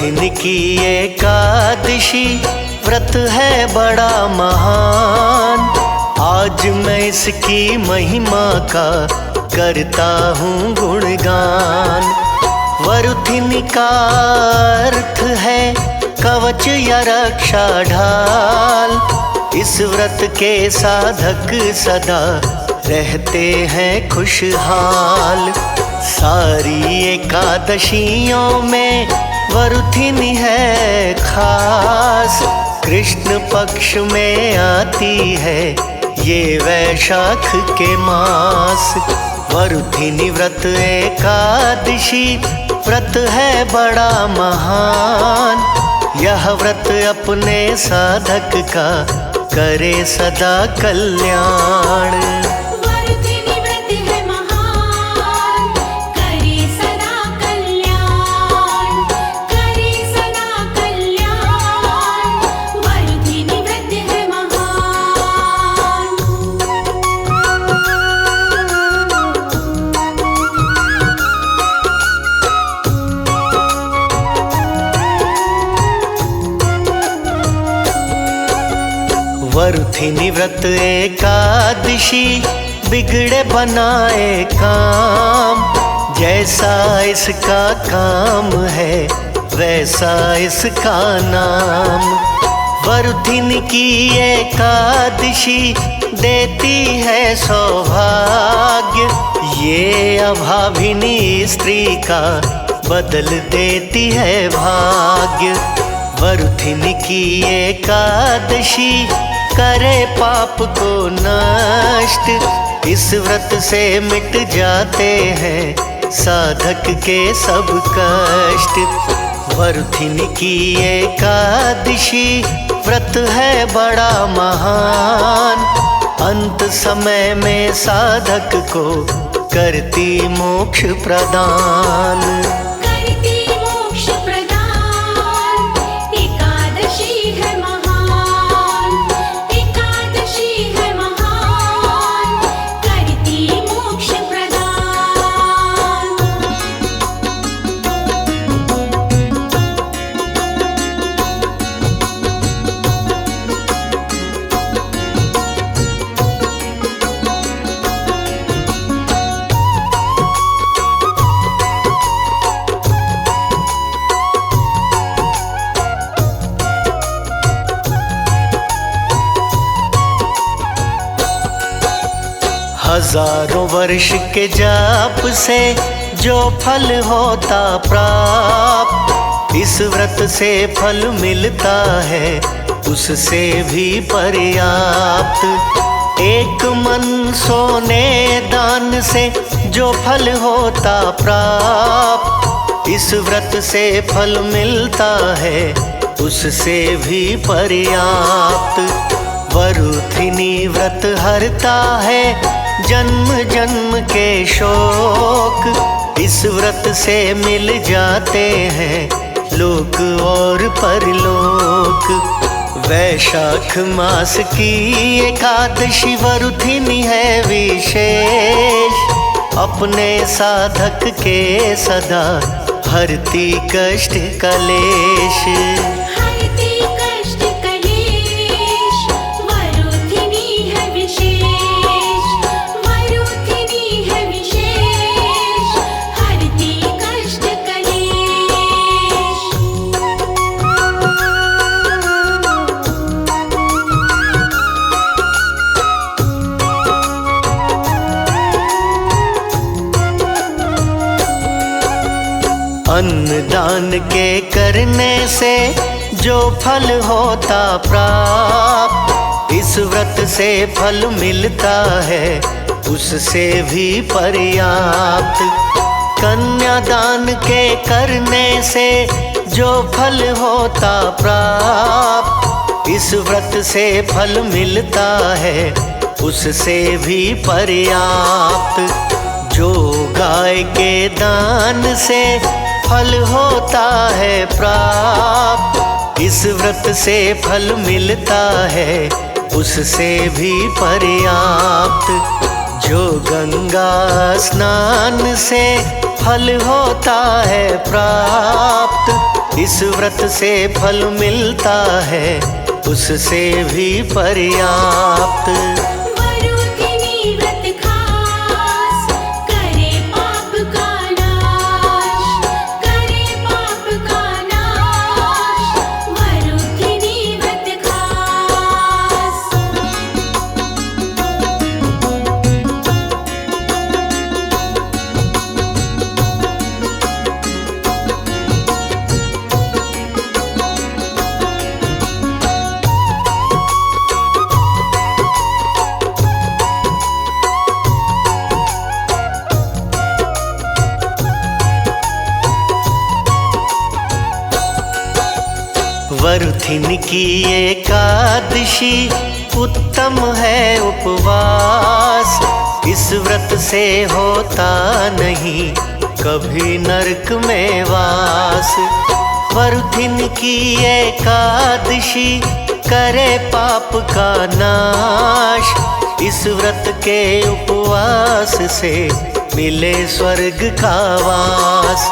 वरुथिन की एकादशी व्रत है बड़ा महान। आज मैं इसकी महिमा का करता हूँ गुणगान। वरुथिन का अर्थ है कवच या रक्षा ढाल। इस व्रत के साधक सदा रहते हैं खुशहाल। सारी एकादशियों में वरुथिन है खास। कृष्ण पक्ष में आती है ये वैशाख के मास। वरुथिन व्रत एकादशी व्रत है बड़ा महान। यह व्रत अपने साधक का करे सदा कल्याण। वरुथिन व्रत एकादशी बिगड़े बनाए काम। जैसा इसका काम है वैसा इसका नाम। वरुथिन की एकादशी देती है सौभाग्य। ये अभाविनी स्त्री का बदल देती है भाग्य। वरुथिन की एकादशी करे पाप को नष्ट। इस व्रत से मिट जाते हैं साधक के सब कष्ट। वरुथिन की एकादशी व्रत है बड़ा महान। अंत समय में साधक को करती मोक्ष प्रदान। हजारों वर्ष के जाप से जो फल होता प्राप्त। इस व्रत से फल मिलता है उससे भी पर्याप्त। एक मन सोने दान से जो फल होता प्राप्त। इस व्रत से फल मिलता है उससे भी पर्याप्त। वरुथिनी व्रत हरता है जन्म जन्म के शोक। इस व्रत से मिल जाते हैं लोक और परलोक। वैशाख मास की एकादशी वरुथिन है विशेष। अपने साधक के सदा हरती कष्ट कलेश। अन्नदान के करने से जो फल होता प्राप्त। इस व्रत से फल मिलता है उससे भी पर्याप्त। कन्यादान के करने से जो फल होता प्राप्त। इस व्रत से फल मिलता है उससे भी पर्याप्त। जो गाय के दान से फल होता है प्राप्त। इस व्रत से फल मिलता है उससे भी पर्याप्त। जो गंगा स्नान से फल होता है प्राप्त, इस व्रत से फल मिलता है उससे भी पर्याप्त। वरु किनी व्रत खास, करे पाप का नाश, करे पाप का नाश, वरु किनी व्रत खास। वरुथिन की एकादशी उत्तम है उपवास, इस व्रत से होता नहीं कभी नरक में वास। वरुथिन की एकादशी करे पाप का नाश, इस व्रत के उपवास से मिले स्वर्ग का वास।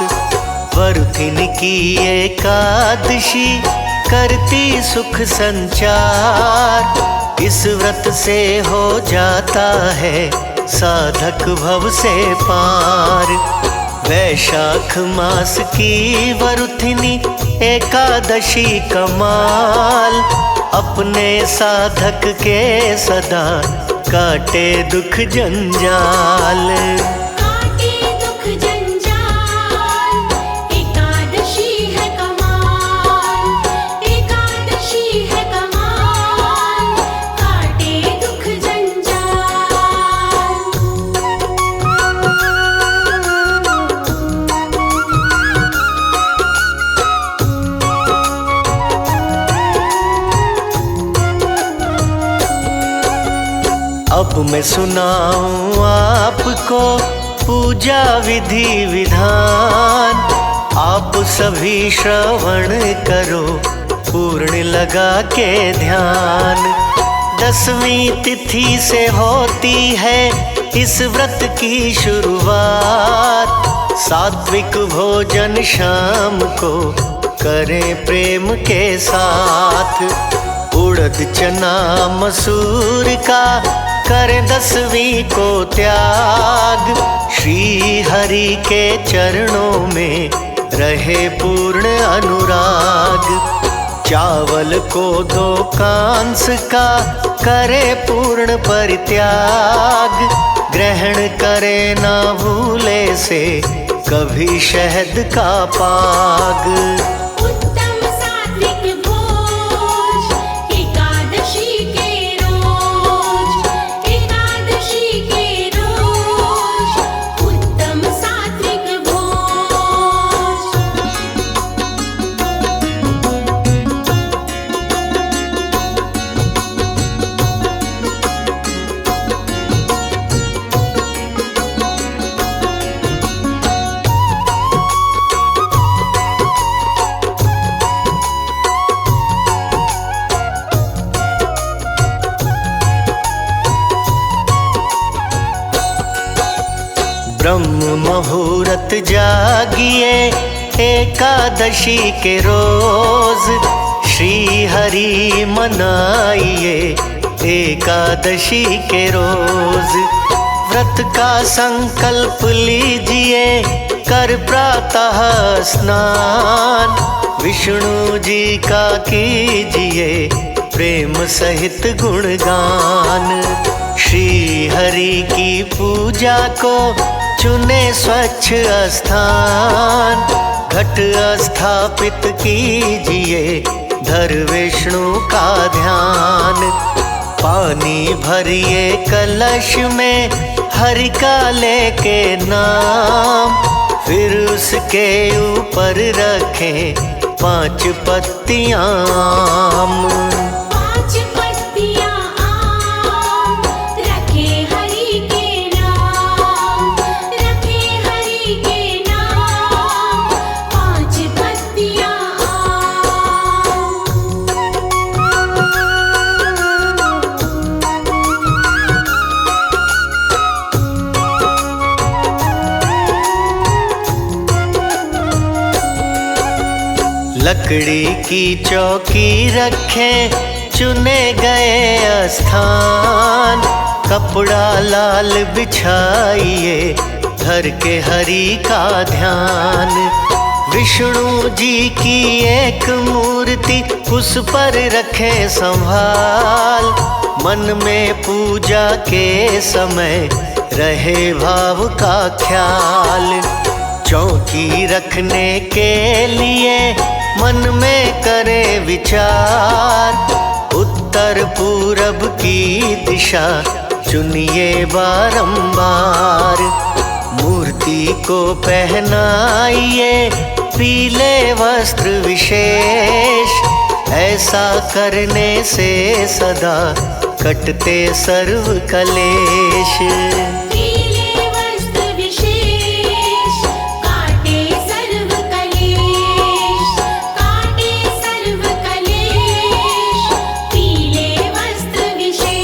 वरुथिन की एकादशी करती सुख संचार, इस व्रत से हो जाता है साधक भव से पार। वैशाख मास की वरुथिनी एकादशी कमाल, अपने साधक के सदा काटे दुख जंजाल। काटे दुख जंजाल, एकादशी है कमाल, एकादशी है कमाल, काटे दुख जंजाल। अब मैं सुनाऊं आपको पूजा विधि विधान, आप सभी श्रवण करो पूर्ण लगा के ध्यान। 10वीं तिथि से होती है इस व्रत की शुरुआत, सात्विक भोजन शाम को करें प्रेम के साथ। उड़द चना मसूर का करें 10वीं को त्याग, श्री हरि के चरणों में रहे पूर्ण अनुराग। चावल को 2 कांस का करे पूर्ण परित्याग, ग्रहण करे ना भूले से कभी शहद का पाग। उत्तम सात्विक भोज, एकादशी के रोज, एकादशी के रोज, उत्तम सात्विक भोज। ब्रह्म मुहूर्त जागिए एकादशी के रोज, श्री हरि मनाइए एकादशी के रोज। व्रत का संकल्प लीजिए कर प्रातः स्नान, विष्णु जी का कीजिए प्रेम सहित गुणगान। श्री हरि की पूजा को चुने स्वच्छ स्थान, घट स्थापित कीजिए धर विष्णु का ध्यान। पानी भरिए कलश में हरि का लेके नाम, फिर उसके ऊपर रखें 5 पत्तियां आम। 5 पत्तियां आम, रखे हरि के नाम, रखे हरि के नाम, 5 पत्तियां आम। लकड़ी की चौकी रखें चुने गए स्थान, कपड़ा लाल बिछाइए धर के हरि का ध्यान। विष्णु जी की एक मूर्ति उस पर रखें संभाल, मन में पूजा के समय रहे भाव का ख्याल। चौकी रखने के लिए मन में करे विचार, उत्तर पूरब की दिशा चुनिए बारंबार। मूर्ति को पहनाइए पीले वस्त्र विशेष, ऐसा करने से सदा कटते सर्व कलेश। पीले वस्त्र विशेष काटे सर्व कलेश, काटे सर्व कलेश, पीले वस्त्र विशेष।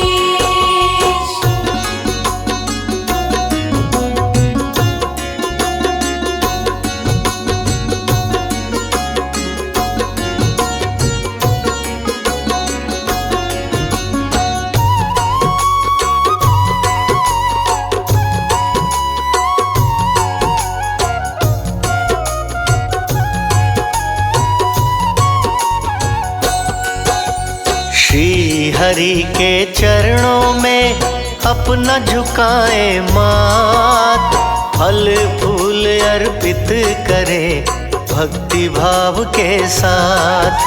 श्री हरि के चरणों में अपना झुकाए माथ, फल फूल अर्पित करें भक्ति भाव के साथ।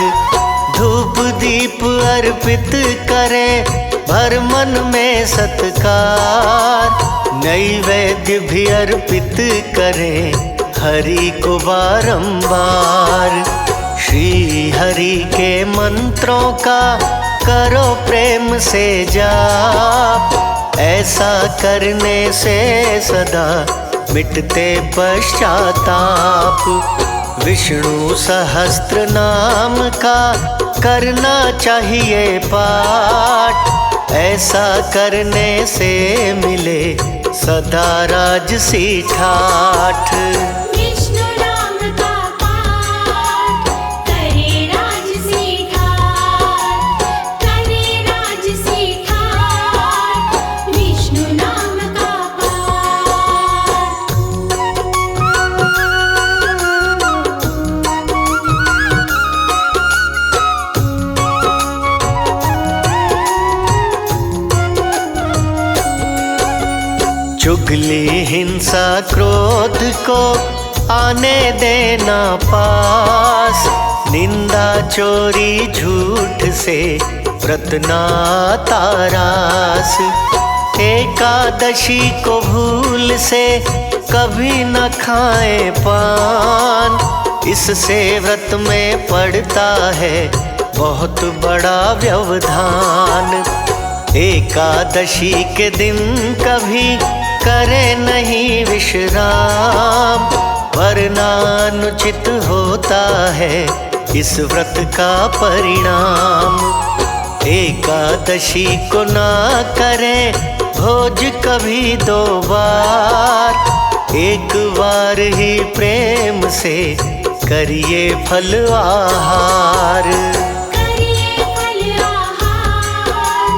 धूप दीप अर्पित करें भर मन में सत्कार, नैवेद्य भी अर्पित करें हरि को बारंबार। श्री हरि के मंत्रों का करो प्रेम से जाप, ऐसा करने से सदा मिटते पश्चाताप। विष्णु सहस्त्र नाम का करना चाहिए पाठ, ऐसा करने से मिले सदा राजसी ठाठ। विष्णु नाम का पाठ करे राजसी ठाठ, करे राजसी ठाठ, विष्णु नाम का चुगली हिंसा क्रोध को आने देना पास, निंदा चोरी झूठ से व्रत नाता रास। एकादशी को भूल से कभी न खाए पान, इससे व्रत में पड़ता है बहुत बड़ा व्यवधान। एकादशी के दिन कभी करे नहीं विश्राम, वरना अनुचित होता है इस व्रत का परिणाम। एकादशी को ना करें भोज कभी दो बार, एक बार ही प्रेम से करिए फल आहार। करिए फल आहार,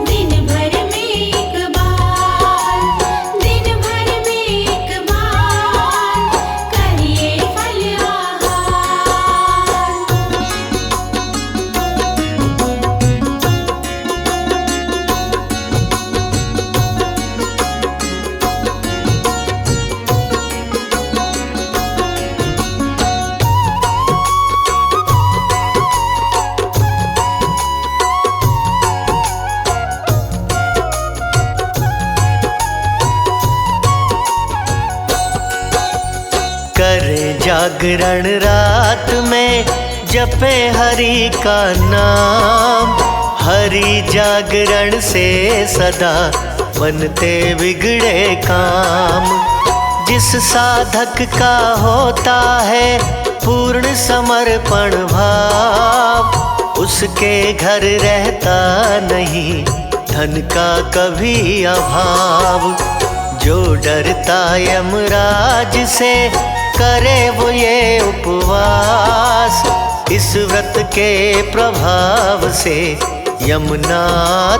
दिन भर में एक बार, दिन भर में एक बार, करिए फल आहार। करे जागरण रात में जपे हरि का नाम, हरि जागरण से सदा बनते बिगड़े काम। जिस साधक का होता है पूर्ण समर्पण भाव, उसके घर रहता नहीं धन का कभी अभाव। जो डरता यमराज से करे वो ये उपवास, इस व्रत के प्रभाव से यमुना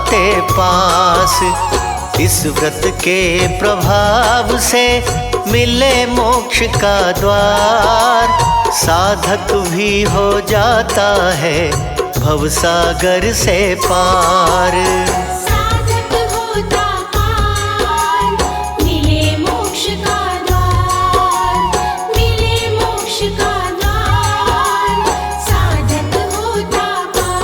ते पास। इस व्रत के प्रभाव से मिले मोक्ष का द्वार। साधक भी हो जाता है भवसागर से पार। साधक होता पार, मिले मोक्ष का द्वार, मिले मोक्ष का द्वार, साधक होता पार।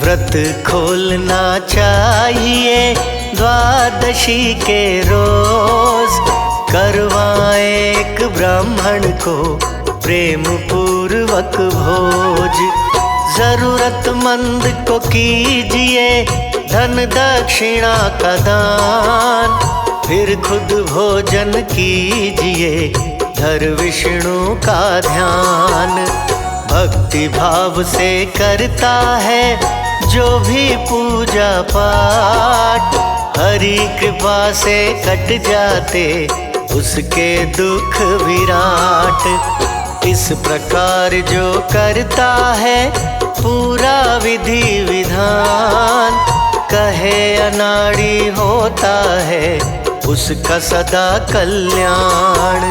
व्रत खोलना चाहिए द्वादशी के रोज। करवाएं एक ब्राह्मण को प्रेम पूर्वक भोज। जरूरतमंद को कीजिए धन दक्षिणा का दान। फिर खुद भोजन कीजिए धर विष्णु का ध्यान। भक्ति भाव से करता है जो भी पूजा पाठ। हरि कृपा से कट जाते उसके दुख विराट। इस प्रकार जो करता है पूरा विधि विधान। कहे अनाड़ी होता है उसका सदा कल्याण।